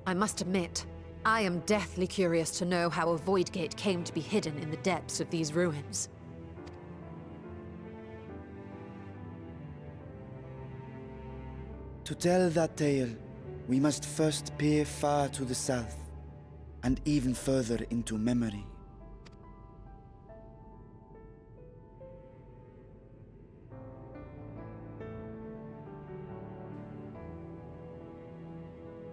I must admit, I am deathly curious to know how a void gate came to be hidden in the depths of these ruins. To tell that tale, we must first peer far to the south, and even further into memory.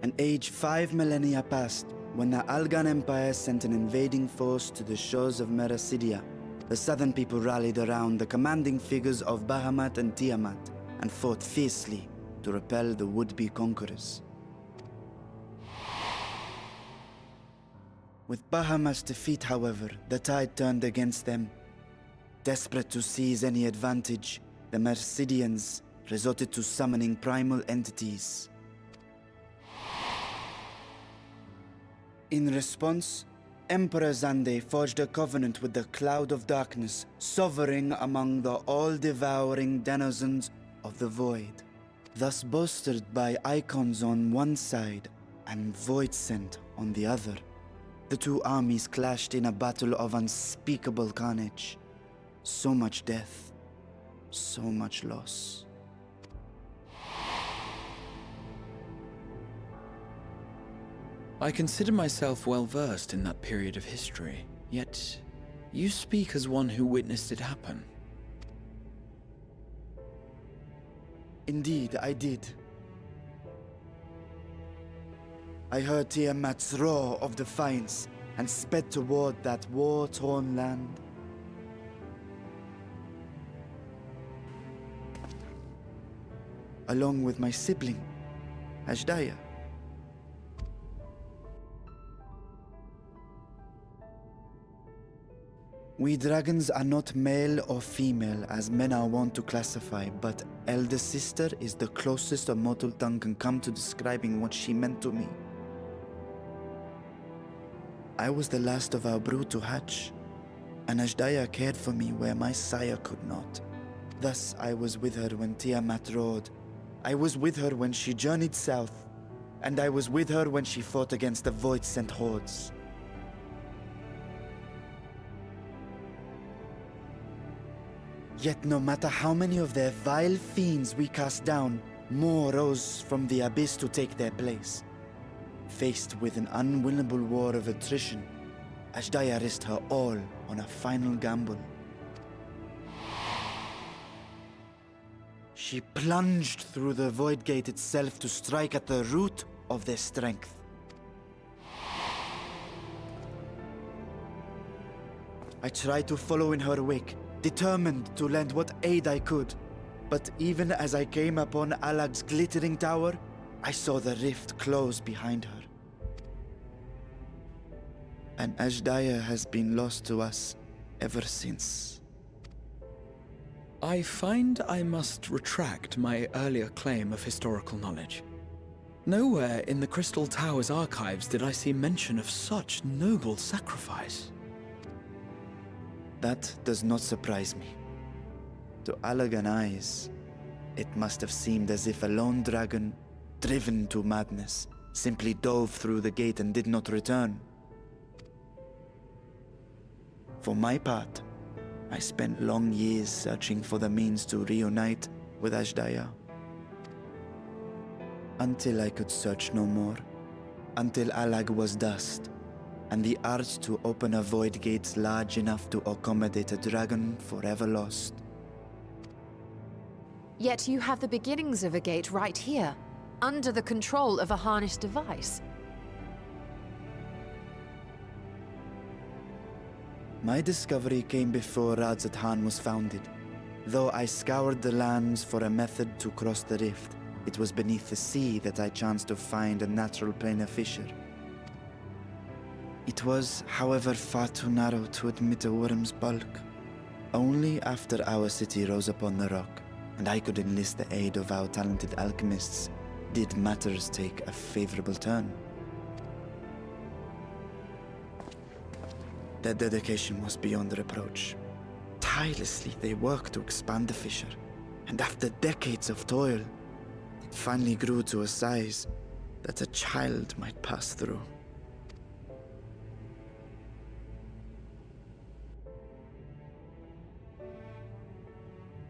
An age 5 millennia passed when the Algan Empire sent an invading force to the shores of Meracidia. The southern people rallied around the commanding figures of Bahamut and Tiamat and fought fiercely to repel the would-be conquerors. With Bahamut's defeat, however, the tide turned against them. Desperate to seize any advantage, the Mercidians resorted to summoning primal entities. In response, Emperor Zande forged a covenant with the Cloud of Darkness, sovereign among the all-devouring denizens of the Void. Thus bolstered by icons on one side and Voidsent on the other, the two armies clashed in a battle of unspeakable carnage. So much death, so much loss. I consider myself well versed in that period of history, yet you speak as one who witnessed it happen. Indeed, I did. I heard Tiamat's roar of defiance and sped toward that war-torn land. Along with my sibling, Ashdaya. We dragons are not male or female as men are wont to classify, but elder sister is the closest a mortal tongue can come to describing what she meant to me. I was the last of our brood to hatch, and Ashdaya cared for me where my sire could not. Thus I was with her when Tiamat roared. I was with her when she journeyed south, and I was with her when she fought against the Void-sent hordes. Yet no matter how many of their vile fiends we cast down, more rose from the abyss to take their place. Faced with an unwinnable war of attrition, Ashdaya risked her all on a final gamble. She plunged through the Void Gate itself to strike at the root of their strength. I tried to follow in her wake, determined to lend what aid I could. But even as I came upon Alag's glittering tower, I saw the rift close behind her. And Ashdaya has been lost to us ever since. I find I must retract my earlier claim of historical knowledge. Nowhere in the Crystal Tower's archives did I see mention of such noble sacrifice. That does not surprise me. To Allagan eyes, it must have seemed as if a lone dragon, driven to madness, simply dove through the gate and did not return. For my part, I spent long years searching for the means to reunite with Ashdaya. Until I could search no more. Until Alag was dust, and the art to open a void gate large enough to accommodate a dragon forever lost. Yet you have the beginnings of a gate right here, under the control of a harnessed device. My discovery came before Radzat was founded. Though I scoured the lands for a method to cross the rift, it was beneath the sea that I chanced to find a natural planar fissure. It was, however, far too narrow to admit a worm's bulk. Only after our city rose upon the rock, and I could enlist the aid of our talented alchemists, did matters take a favorable turn. Their dedication was beyond reproach. Tirelessly they worked to expand the fissure, and after decades of toil, it finally grew to a size that a child might pass through.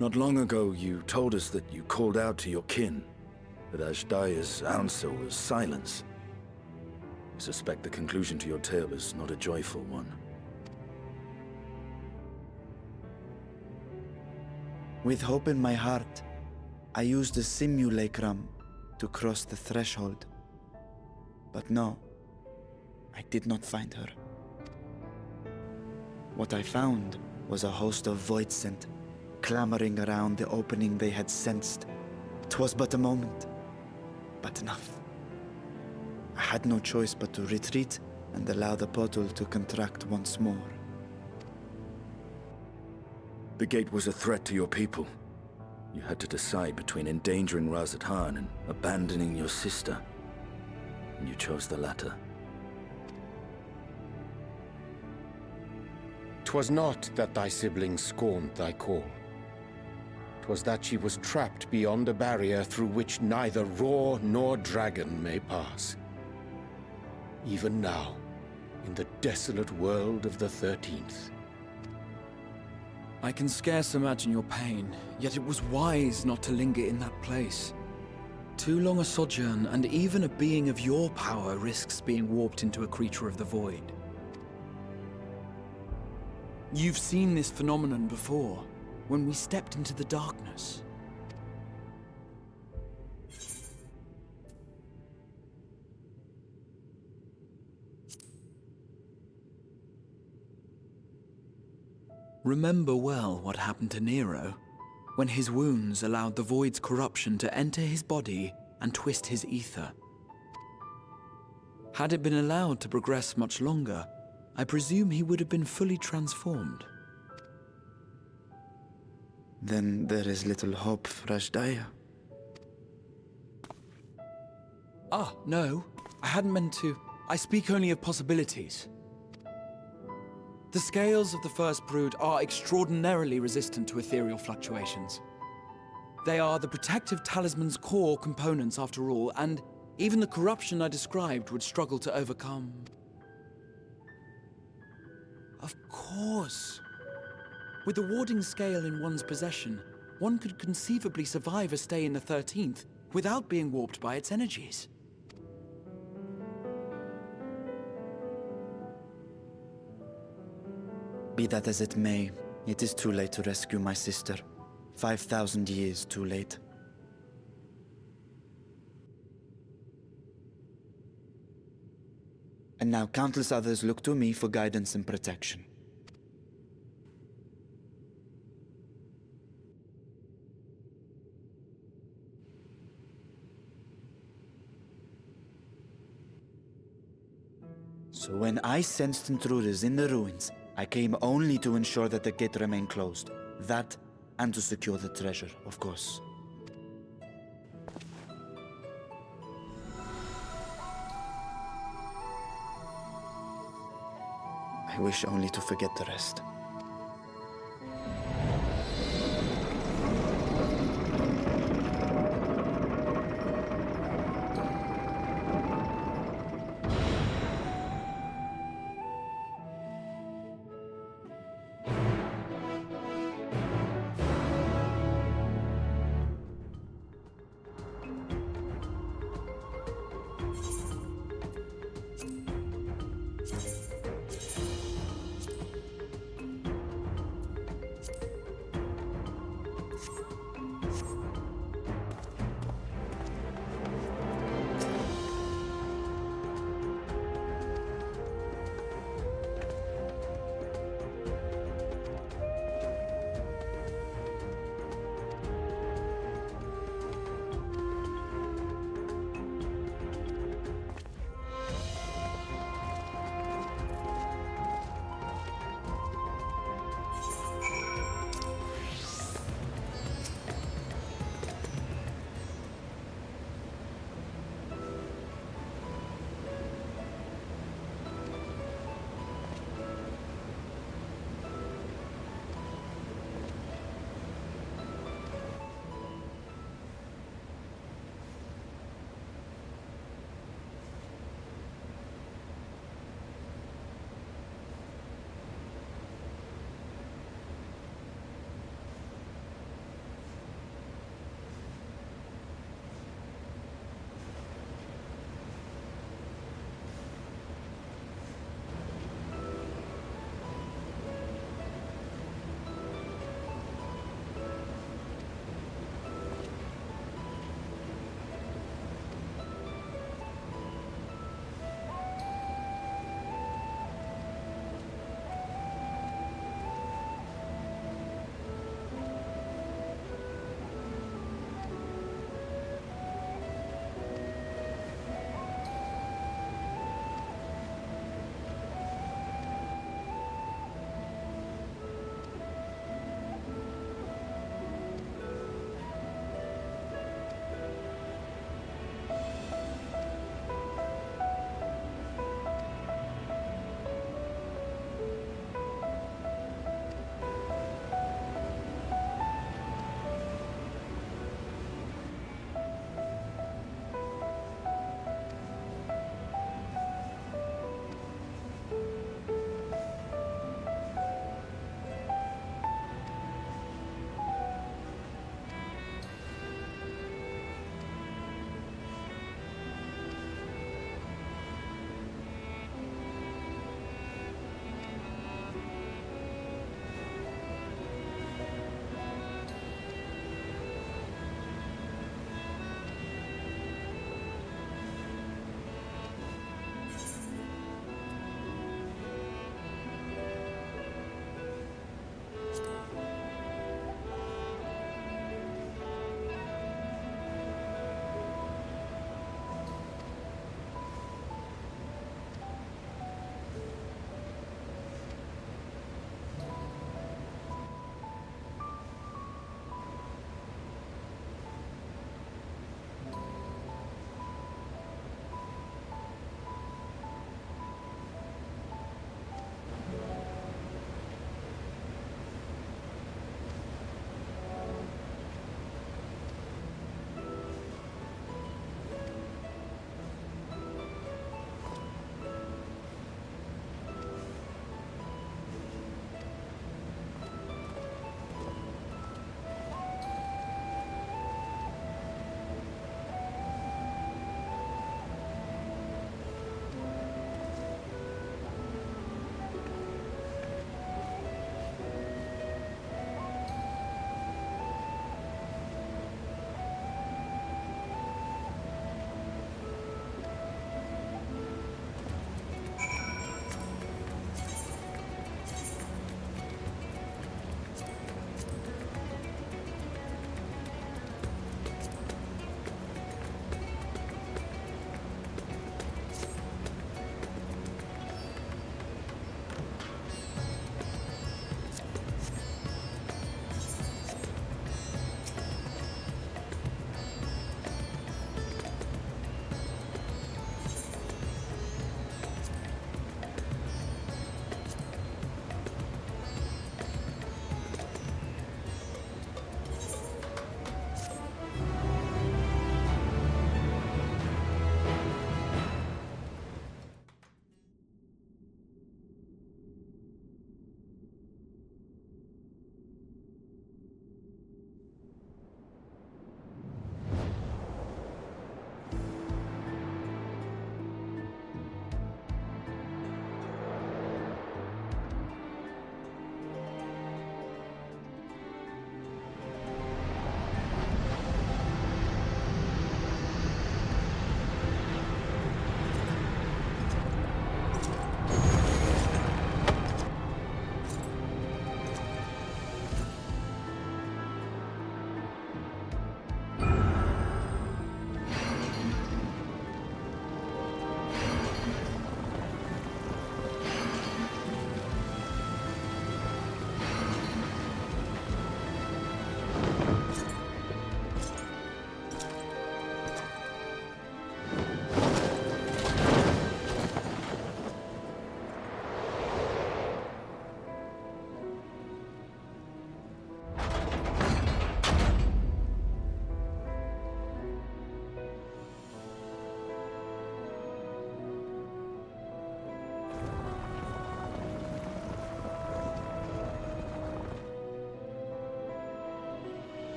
Not long ago, you told us that you called out to your kin, that Ashdaya's answer was silence. I suspect the conclusion to your tale is not a joyful one. With hope in my heart, I used the simulacrum to cross the threshold. But no, I did not find her. What I found was a host of void scent, clamoring around the opening they had sensed. 'Twas but a moment, but enough. I had no choice but to retreat and allow the portal to contract once more. The gate was a threat to your people. You had to decide between endangering Razathan and abandoning your sister. And you chose the latter. 'Twas not that thy siblings scorned thy call. 'Twas that she was trapped beyond a barrier through which neither roar nor dragon may pass. Even now, in the desolate world of the 13th. I can scarce imagine your pain, yet it was wise not to linger in that place. Too long a sojourn, and even a being of your power risks being warped into a creature of the void. You've seen this phenomenon before, when we stepped into the darkness. Remember well what happened to Nero, when his wounds allowed the void's corruption to enter his body and twist his ether. Had it been allowed to progress much longer, I presume he would have been fully transformed. Then there is little hope for Ashdaya. Ah, no. I hadn't meant to. I speak only of possibilities. The scales of the First Brood are extraordinarily resistant to ethereal fluctuations. They are the protective talisman's core components after all, and even the corruption I described would struggle to overcome. Of course. With the warding scale in one's possession, one could conceivably survive a stay in the 13th without being warped by its energies. Be that as it may, it is too late to rescue my sister. 5,000 years too late. And now countless others look to me for guidance and protection. So when I sensed intruders in the ruins, I came only to ensure that the gate remained closed. That, and to secure the treasure, of course. I wish only to forget the rest.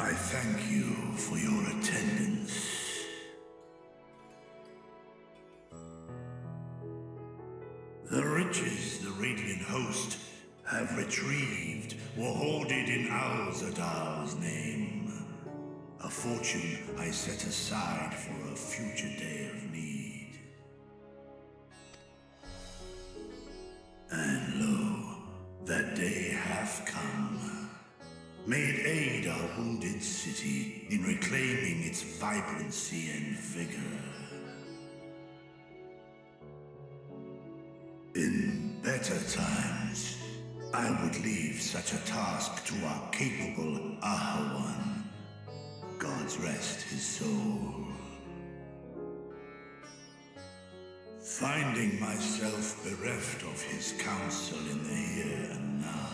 I thank you for your attendance. The riches the Radiant Host have retrieved were hoarded in Eorzea's name. A fortune I set aside for a future day of need. And lo, that day hath come. May it aid our wounded city in reclaiming its vibrancy and vigor. In better times, I would leave such a task to our capable Ahawan. God's rest his soul. Finding myself bereft of his counsel in the here and now,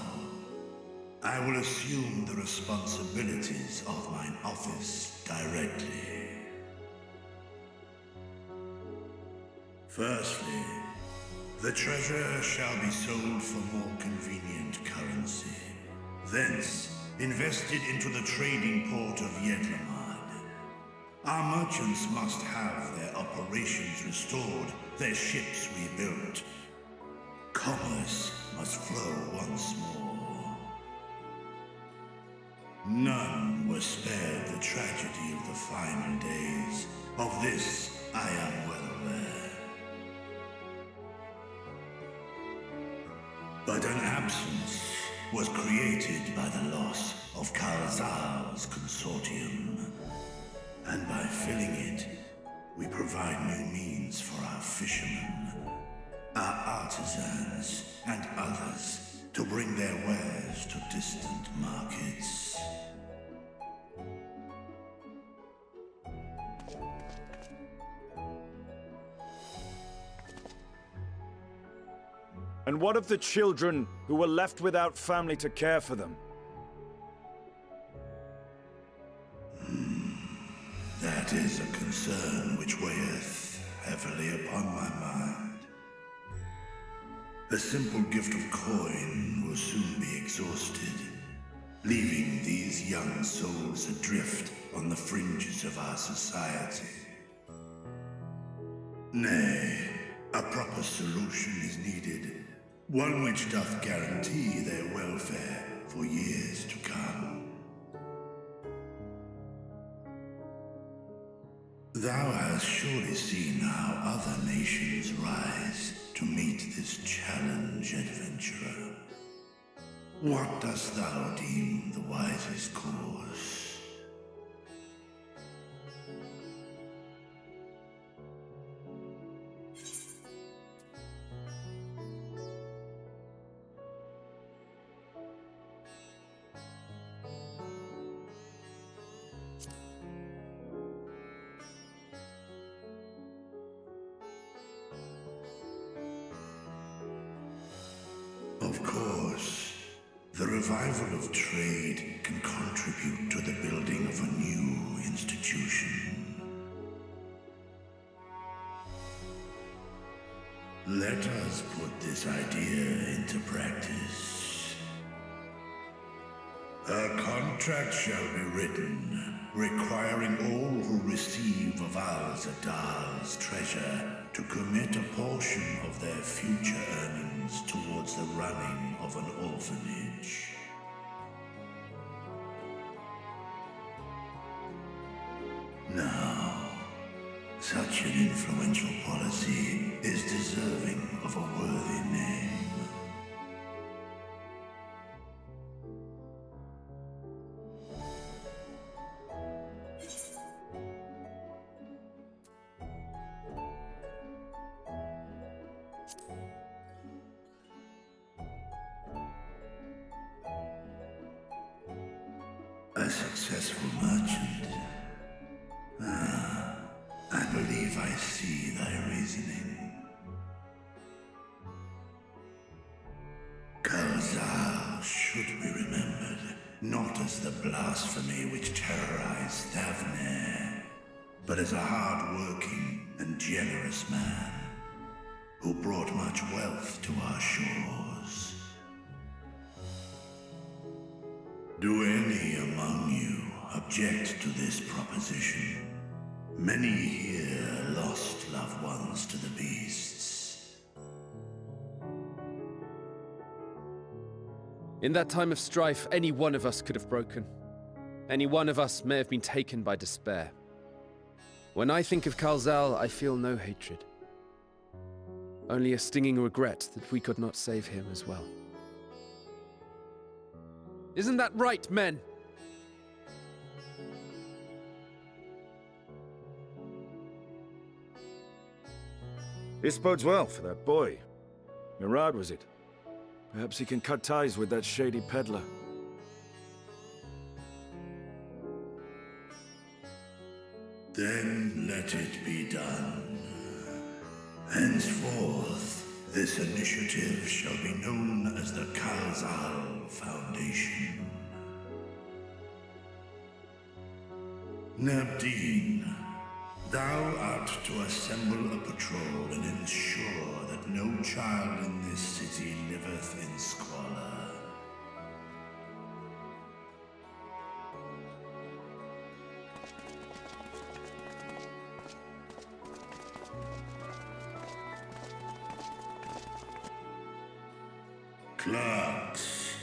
I will assume the responsibilities of mine office directly. Firstly, the treasure shall be sold for more convenient currency. Thence, invested into the trading port of Yedlamad. Our merchants must have their operations restored, their ships rebuilt. Commerce must flow once more. None were spared the tragedy of the final days. Of this, I am well aware. But an absence was created by the loss of Kalzar's consortium. And by filling it, we provide new means for our fishermen, our artisans, and others to bring their wares to distant markets. And what of the children who were left without family to care for them? That is a concern which weigheth heavily upon my mind. The simple gift of coin will soon be exhausted, leaving these young souls adrift on the fringes of our society. Nay, a proper solution is needed. One which doth guarantee their welfare for years to come. Thou hast surely seen how other nations rise to meet this challenge, adventurer. What dost thou deem the wisest course? Of course, the revival of trade can contribute to the building of a new institution. Let us put this idea into practice. A contract shall be written, requiring all who receive of Eorzea's treasure to commit a portion of their future earnings towards the running of an orphanage. Now, such an influential policy is deserving of a worthy name. A successful merchant. I believe I see thy reasoning. Kalzar should be remembered, not as the blasphemy which terrorized Thavne, but as a hard-working and generous man who brought much wealth to our shores. Do any among you object to this proposition. Many here lost loved ones to the beasts. In that time of strife, any one of us could have broken. Any one of us may have been taken by despair. When I think of Kalzal, I feel no hatred. Only a stinging regret that we could not save him as well. Isn't that right, men? This bodes well for that boy. Murad, was it? Perhaps he can cut ties with that shady peddler. Then let it be done. Henceforth, this initiative shall be known as the Kalzal Foundation. Nabdeen, thou art to assemble a patrol and ensure that no child in this city liveth in squalor. Clerks,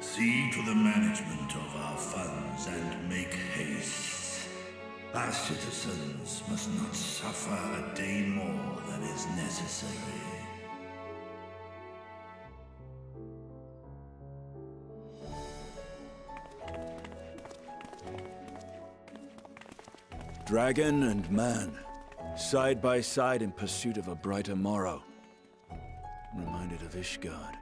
see to the management of our funds and make haste. Our citizens must not suffer a day more than is necessary. Dragon and man, side by side in pursuit of a brighter morrow. Reminded of Ishgard.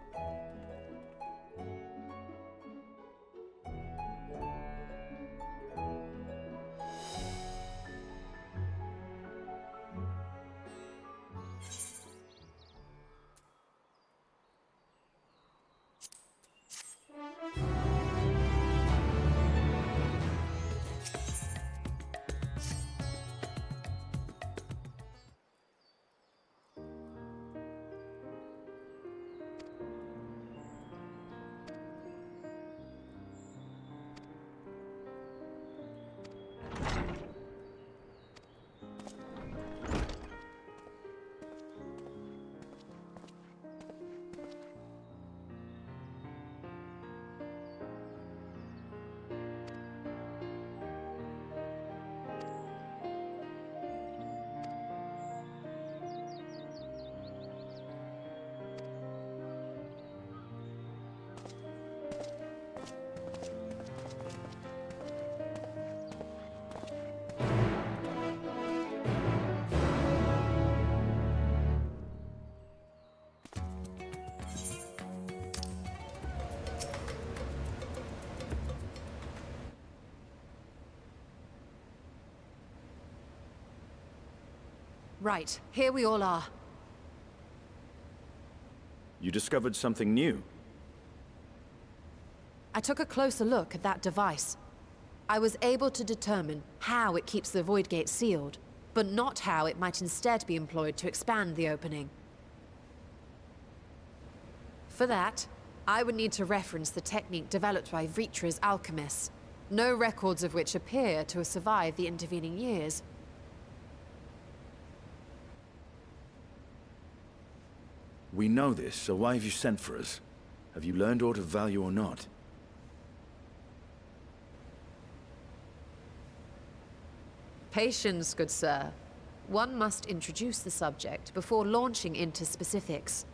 Right, here we all are. You discovered something new. I took a closer look at that device. I was able to determine how it keeps the Void Gate sealed, but not how it might instead be employed to expand the opening. For that, I would need to reference the technique developed by Vritra's alchemists, no records of which appear to have survived the intervening years. We know this, so why have you sent for us? Have you learned aught of value or not? Patience, good sir. One must introduce the subject before launching into specifics.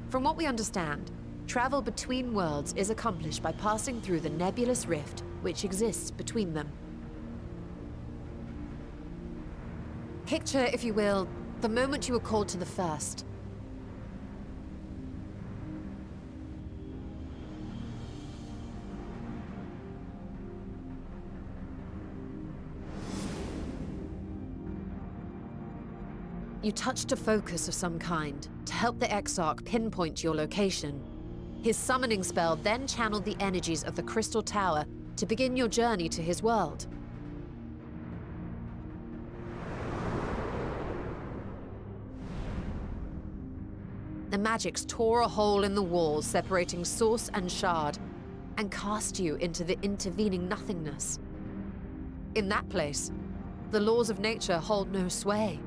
From what we understand, travel between worlds is accomplished by passing through the nebulous rift which exists between them. Picture, if you will, the moment you were called to the first. You touched a focus of some kind to help the Exarch pinpoint your location. His summoning spell then channeled the energies of the Crystal Tower to begin your journey to his world. The magics tore a hole in the wall separating source and shard, and cast you into the intervening nothingness. In that place, the laws of nature hold no sway.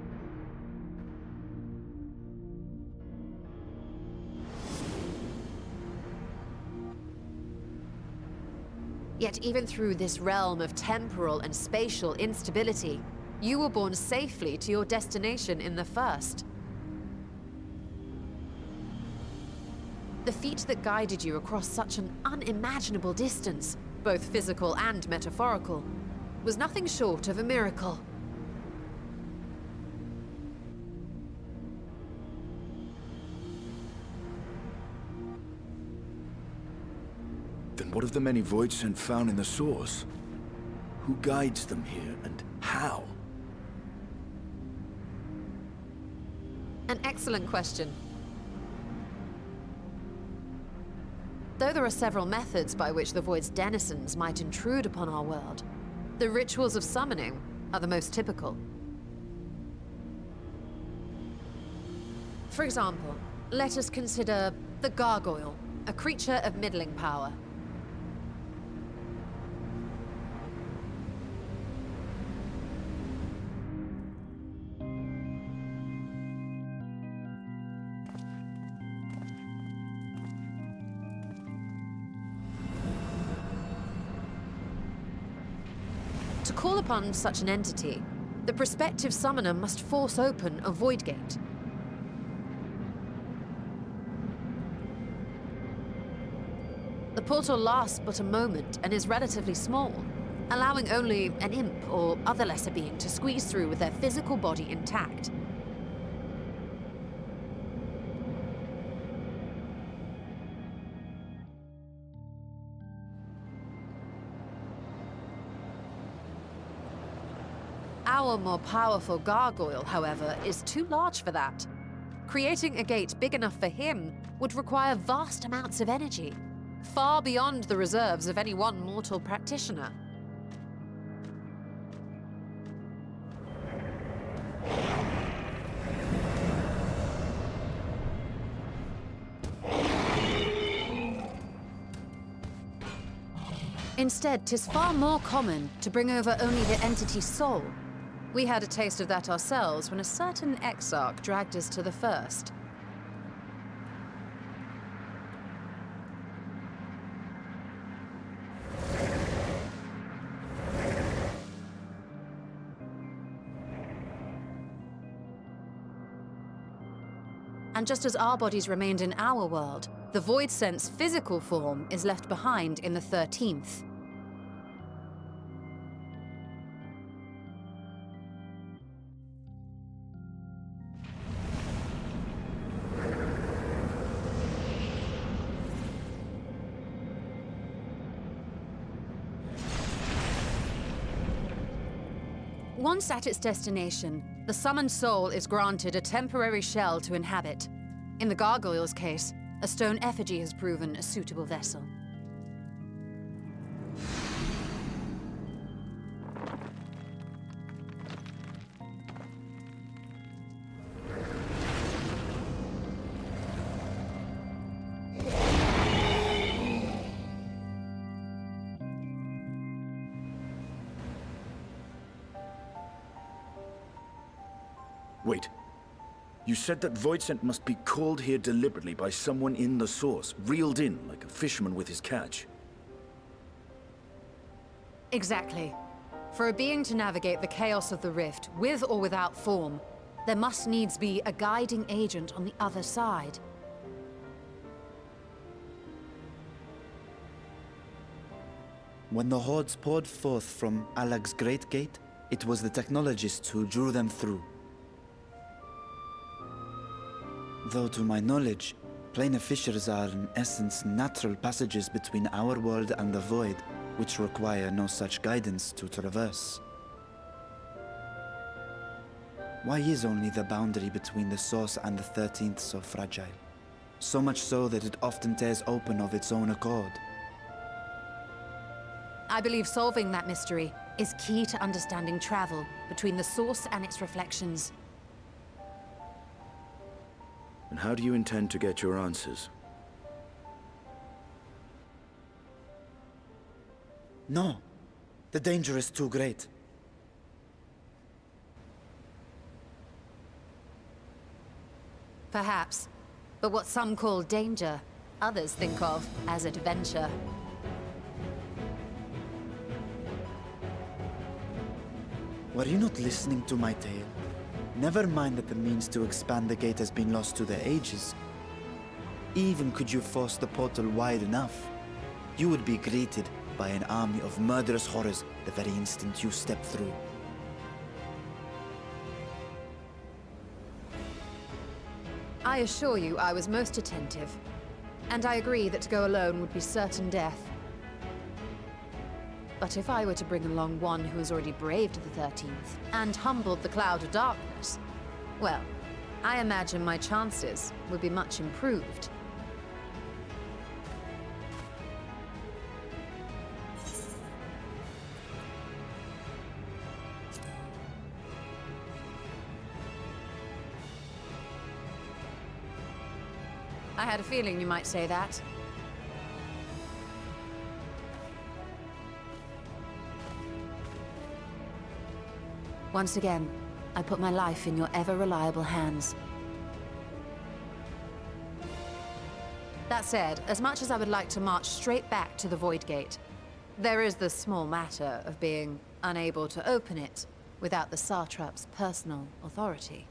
Yet even through this realm of temporal and spatial instability, you were borne safely to your destination in the first. The feat that guided you across such an unimaginable distance, both physical and metaphorical, was nothing short of a miracle. Then what of the many Voidsent found in the source? Who guides them here, and how? An excellent question. Though there are several methods by which the Void's denizens might intrude upon our world, the rituals of summoning are the most typical. For example, let us consider the Gargoyle, a creature of middling power. To call upon such an entity, the prospective summoner must force open a void gate. The portal lasts but a moment and is relatively small, allowing only an imp or other lesser being to squeeze through with their physical body intact. Our more powerful gargoyle, however, is too large for that. Creating a gate big enough for him would require vast amounts of energy, far beyond the reserves of any one mortal practitioner. Instead, 'tis far more common to bring over only the entity's soul. We had a taste of that ourselves when a certain exarch dragged us to the first. And just as our bodies remained in our world, the Voidsent's physical form is left behind in the 13th. Once at its destination, the summoned soul is granted a temporary shell to inhabit. In the gargoyle's case, a stone effigy has proven a suitable vessel. Wait. You said that Voidsent must be called here deliberately by someone in the source, reeled in like a fisherman with his catch. Exactly. For a being to navigate the chaos of the rift, with or without form, there must needs be a guiding agent on the other side. When the hordes poured forth from Alag's Great Gate, it was the technologists who drew them through. Though to my knowledge, planar fissures are in essence natural passages between our world and the void, which require no such guidance to traverse. Why is only the boundary between the source and the 13th so fragile? So much so that it often tears open of its own accord. I believe solving that mystery is key to understanding travel between the source and its reflections. And how do you intend to get your answers? No. The danger is too great. Perhaps. But what some call danger, others think of as adventure. Were you not listening to my tale? Never mind that the means to expand the gate has been lost to the ages. Even could you force the portal wide enough, you would be greeted by an army of murderous horrors the very instant you step through. I assure you I was most attentive. And I agree that to go alone would be certain death. But if I were to bring along one who has already braved the 13th, and humbled the Cloud of Darkness, well, I imagine my chances would be much improved. I had a feeling you might say that. Once again, I put my life in your ever-reliable hands. That said, as much as I would like to march straight back to the Void Gate, there is the small matter of being unable to open it without the Satrap's personal authority.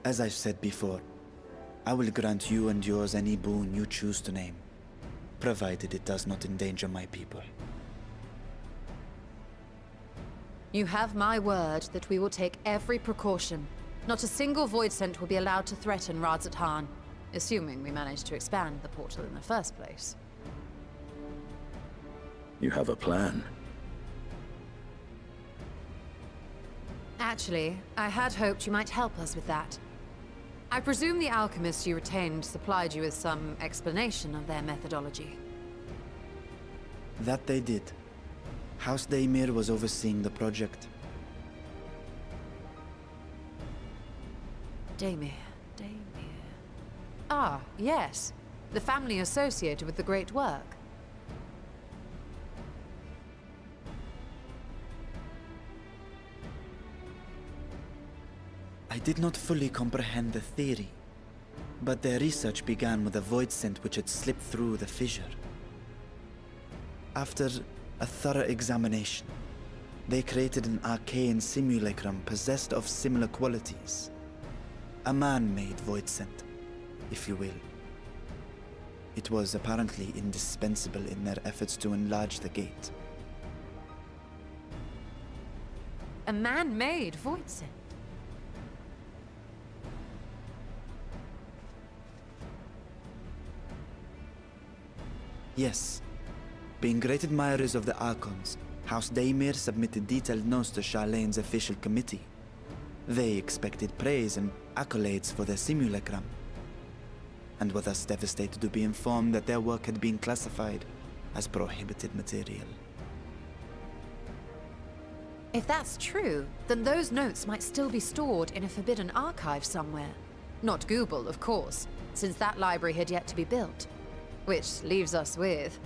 As I've said before, I will grant you and yours any boon you choose to name, provided it does not endanger my people. You have my word that we will take every precaution. Not a single void scent will be allowed to threaten Radzat-Han, assuming we manage to expand the portal in the first place. You have a plan. Actually, I had hoped you might help us with that. I presume the alchemists you retained supplied you with some explanation of their methodology. That they did. House Daimir was overseeing the project. Daimir. Ah, yes. The family associated with the great work. I did not fully comprehend the theory, but their research began with a void scent which had slipped through the fissure. After a thorough examination, they created an arcane simulacrum possessed of similar qualities. A man-made void scent, if you will. It was apparently indispensable in their efforts to enlarge the gate. A man-made void scent? Yes. Being great admirers of the Archons, House Daimir submitted detailed notes to Charlene's official committee. They expected praise and accolades for their simulacrum, and were thus devastated to be informed that their work had been classified as prohibited material. If that's true, then those notes might still be stored in a forbidden archive somewhere. Not Google, of course, since that library had yet to be built. Which leaves us with...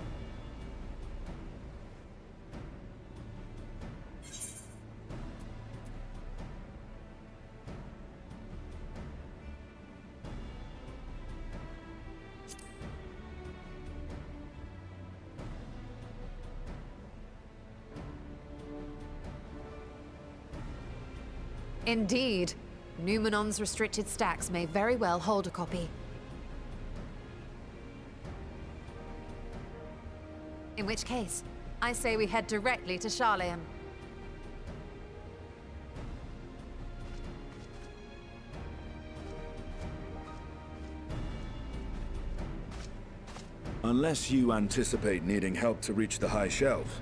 Indeed. Numenon's restricted stacks may very well hold a copy. In which case, I say we head directly to Charleon. Unless you anticipate needing help to reach the high shelf,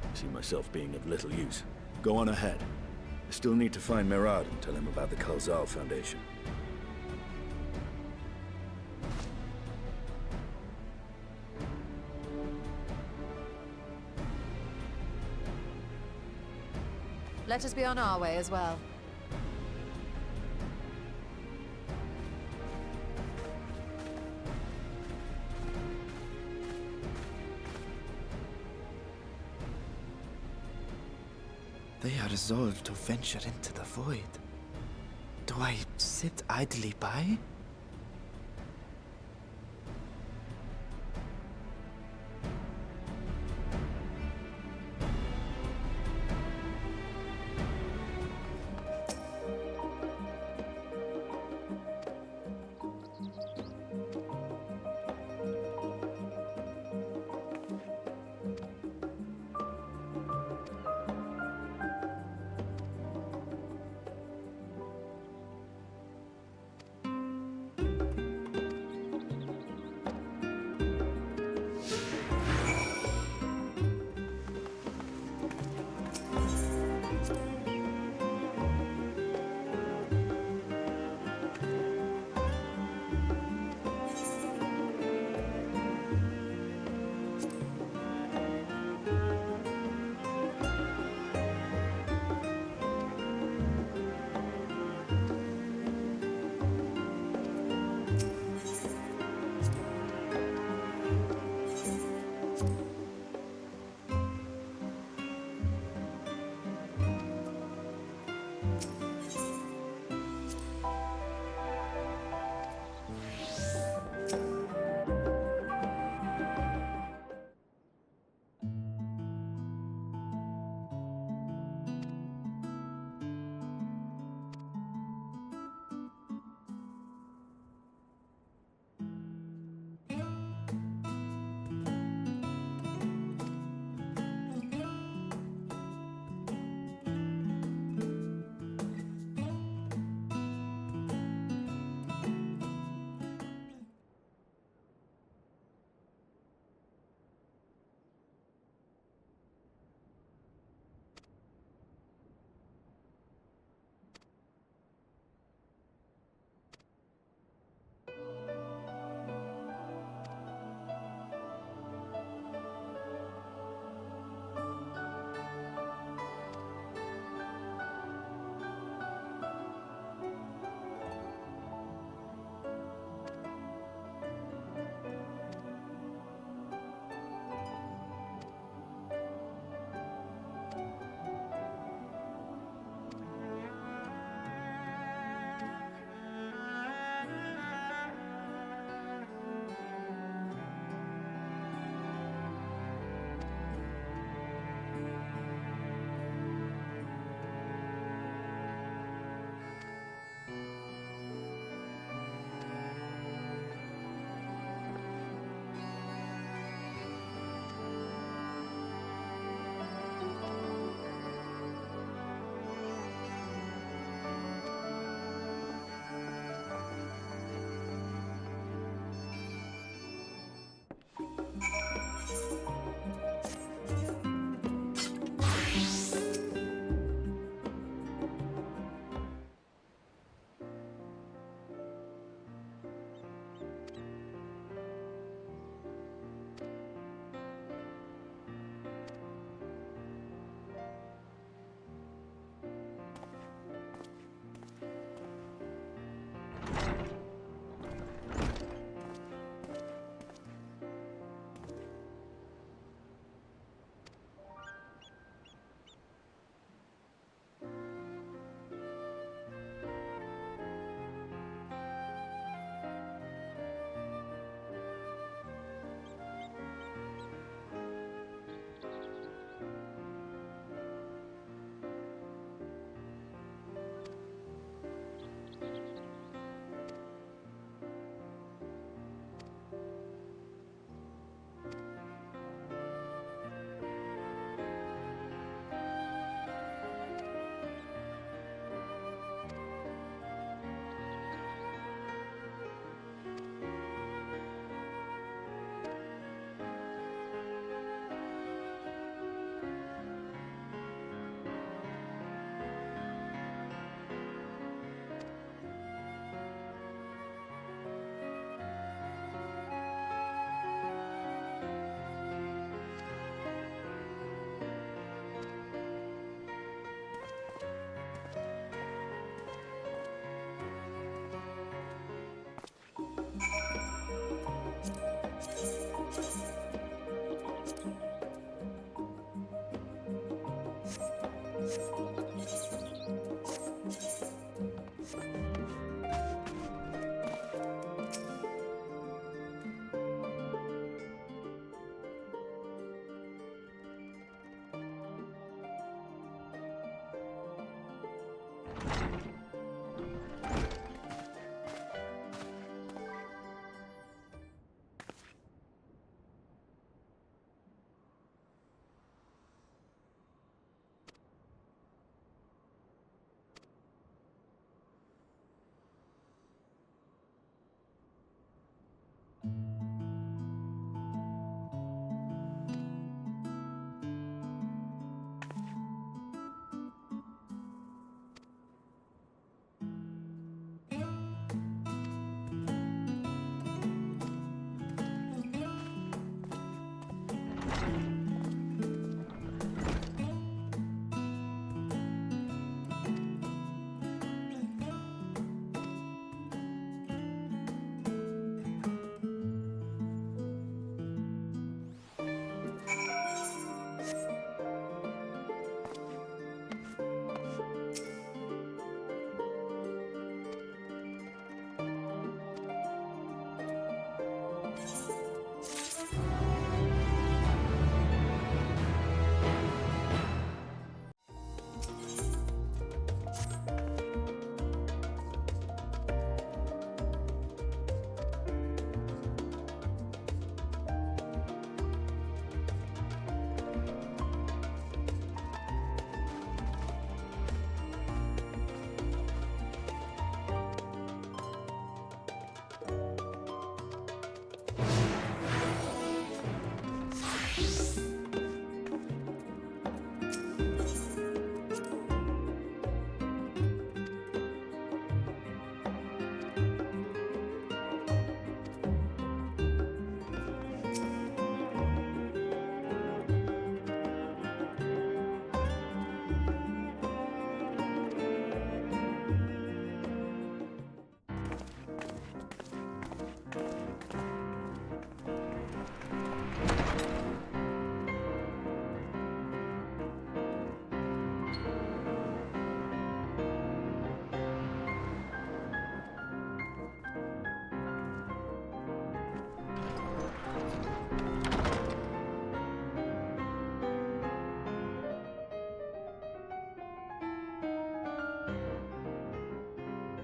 I see myself being of little use. Go on ahead. I still need to find Mirad and tell him about the Khalzal Foundation. Let us be on our way as well. They are resolved to venture into the void. Do I sit idly by?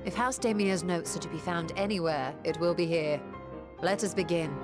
If House Damia's notes are to be found anywhere, it will be here. Let us begin.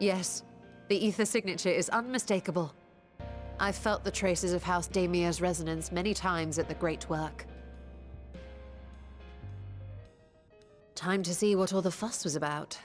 Yes, the ether signature is unmistakable. I've felt the traces of House Damia's resonance many times at the Great Work. Time to see what all the fuss was about.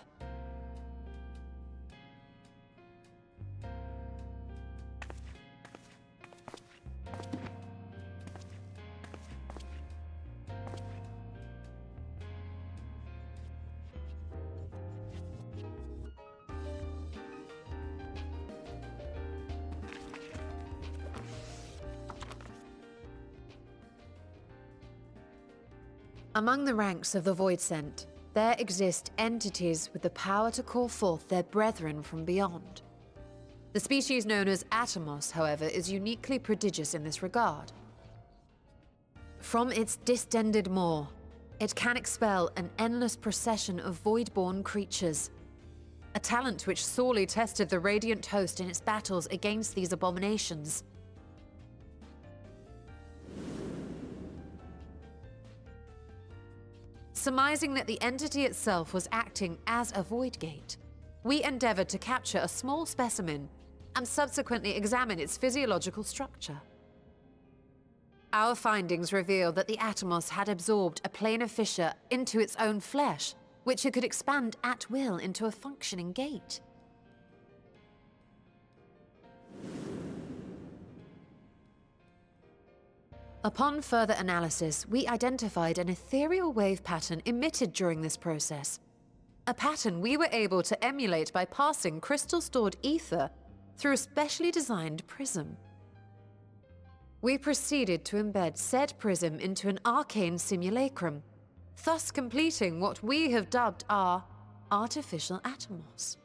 Among the ranks of the Voidsent, there exist entities with the power to call forth their brethren from beyond. The species known as Atomos, however, is uniquely prodigious in this regard. From its distended maw, it can expel an endless procession of void-born creatures, a talent which sorely tested the Radiant host in its battles against these abominations. Surmising that the entity itself was acting as a void gate, we endeavored to capture a small specimen and subsequently examine its physiological structure. Our findings reveal that the Atomos had absorbed a planar fissure into its own flesh, which it could expand at will into a functioning gate. Upon further analysis, we identified an ethereal wave pattern emitted during this process. A pattern we were able to emulate by passing crystal-stored ether through a specially designed prism. We proceeded to embed said prism into an arcane simulacrum, thus completing what we have dubbed our artificial Atomos.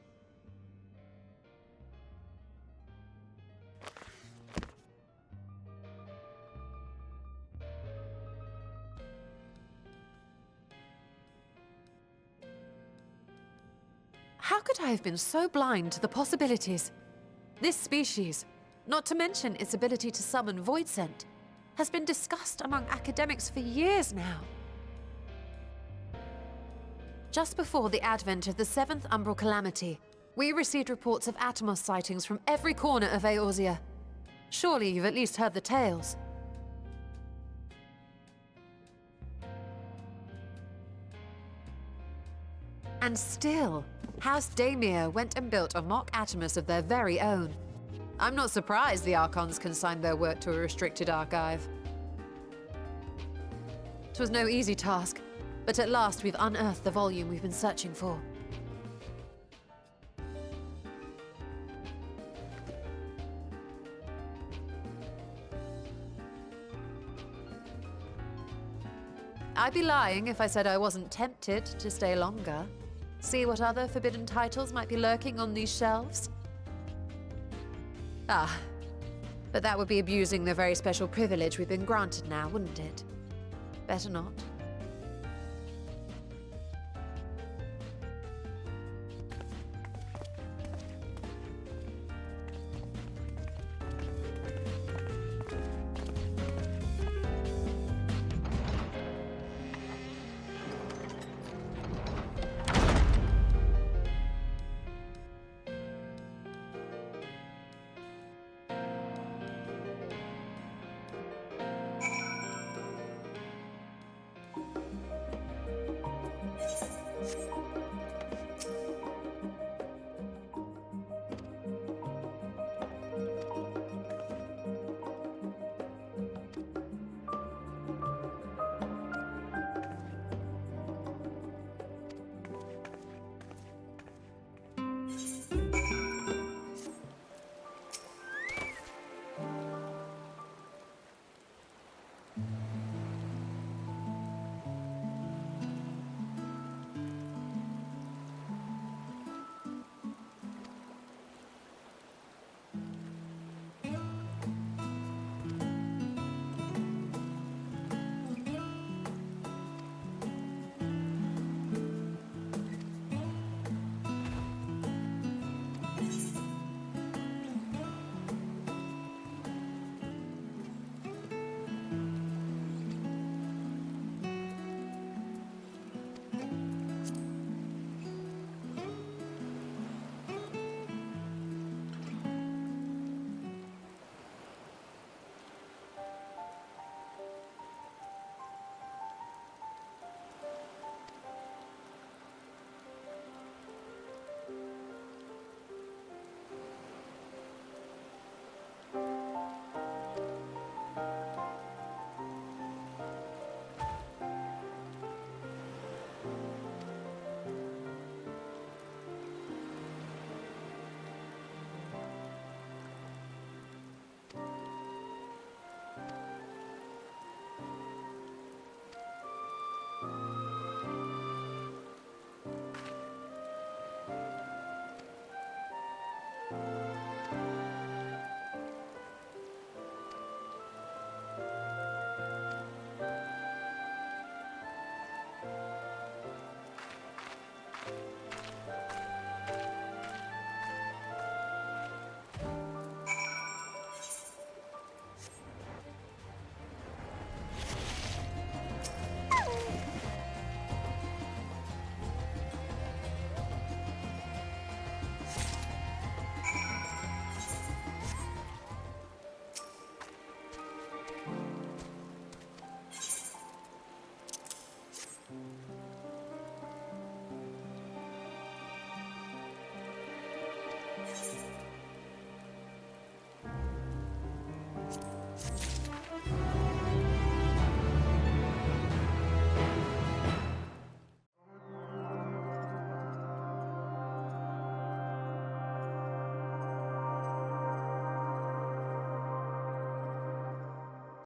How could I have been so blind to the possibilities? This species, not to mention its ability to summon Voidsent, has been discussed among academics for years now. Just before the advent of the 7th Umbral Calamity, we received reports of Atomos sightings from every corner of Eorzea. Surely you've at least heard the tales. And still, House Daemir went and built a mock Atomos of their very own. I'm not surprised the Archons consigned their work to a restricted archive. It was no easy task, but at last we've unearthed the volume we've been searching for. I'd be lying if I said I wasn't tempted to stay longer. See what other forbidden titles might be lurking on these shelves? Ah, but that would be abusing the very special privilege we've been granted now, wouldn't it? Better not.